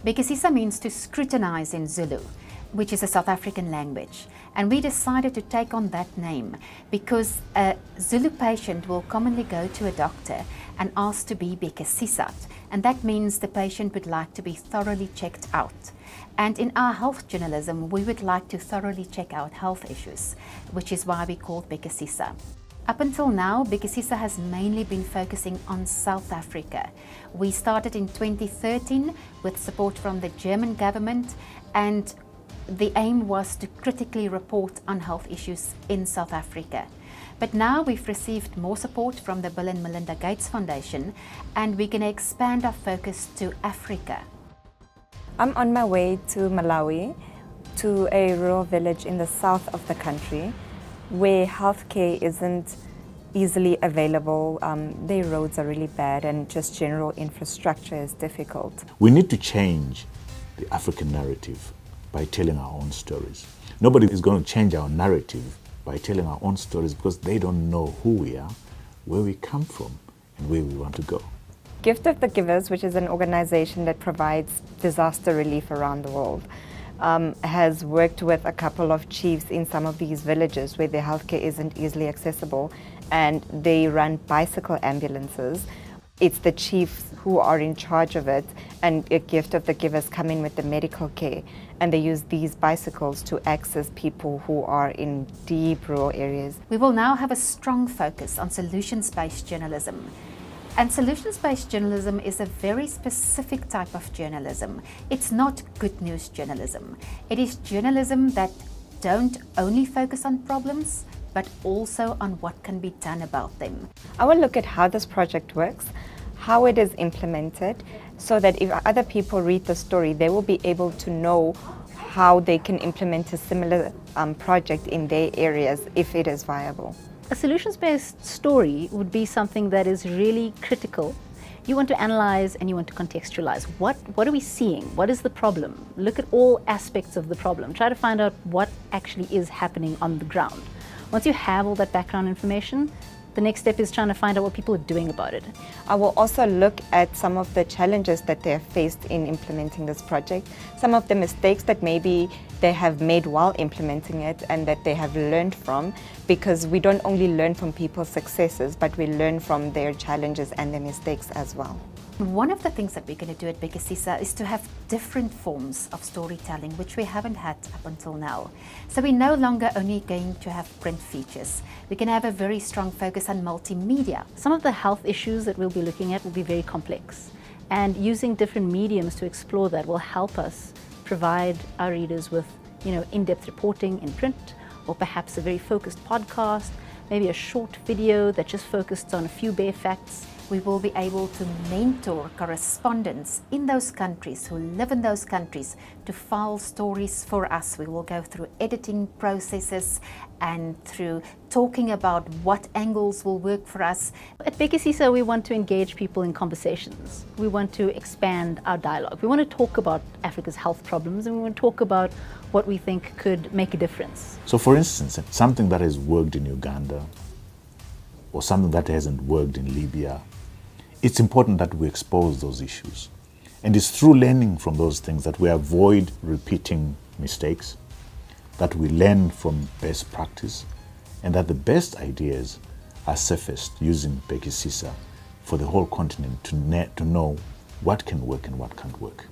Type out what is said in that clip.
Bhekisisa means to scrutinize in Zulu, which is a South African language. And we decided to take on that name because a Zulu patient will commonly go to a doctor and ask to be Bhekisisa. And that means the patient would like to be thoroughly checked out. And in our health journalism, we would like to thoroughly check out health issues, which is why we called Bhekisisa. Up until now, Bhekisisa has mainly been focusing on South Africa. We started in 2013 with support from the German government, and the aim was to critically report on health issues in South Africa. But now we've received more support from the Bill and Melinda Gates Foundation, and we're going to expand our focus to Africa. I'm on my way to Malawi, to a rural village in the south of the country, where healthcare isn't easily available. Their roads are really bad and just general infrastructure is difficult. We need to change the African narrative by telling our own stories. Nobody is going to change our narrative by telling our own stories because they don't know who we are, where we come from, and where we want to go. Gift of the Givers, which is an organization that provides disaster relief around the world, has worked with a couple of chiefs in some of these villages where their healthcare isn't easily accessible, and they run bicycle ambulances. It's the chiefs who are in charge of it, and a Gift of the Givers come in with the medical care, and they use these bicycles to access people who are in deep rural areas. We will now have a strong focus on solutions-based journalism. And solutions-based journalism is a very specific type of journalism. It's not good news journalism. It is journalism that don't only focus on problems, but also on what can be done about them. I will look at how this project works, how it is implemented, so that if other people read the story, they will be able to know how they can implement a similar project in their areas if it is viable. A solutions-based story would be something that is really critical. You want to analyze and you want to contextualize. What are we seeing? What is the problem? Look at all aspects of the problem. Try to find out what actually is happening on the ground. Once you have all that background information, the next step is trying to find out what people are doing about it. I will also look at some of the challenges that they have faced in implementing this project, some of the mistakes that maybe they have made while implementing it and that they have learned from, because we don't only learn from people's successes, but we learn from their challenges and their mistakes as well. One of the things that we're going to do at Bhekisisa is to have different forms of storytelling, which we haven't had up until now. So we're no longer only going to have print features. We can have a very strong focus on multimedia. Some of the health issues that we'll be looking at will be very complex, and using different mediums to explore that will help us provide our readers with, in-depth reporting in print, or perhaps a very focused podcast, maybe a short video that just focused on a few bare facts. We will be able to mentor correspondents in those countries who live in those countries to file stories for us. We will go through editing processes and through talking about what angles will work for us. At Bhekisisa, we want to engage people in conversations. We want to expand our dialogue. We want to talk about Africa's health problems, and we want to talk about what we think could make a difference. So for instance, something that has worked in Uganda or something that hasn't worked in Libya, it's important that we expose those issues. And it's through learning from those things that we avoid repeating mistakes, that we learn from best practice, and that the best ideas are surfaced using Bhekisisa for the whole continent to know what can work and what can't work.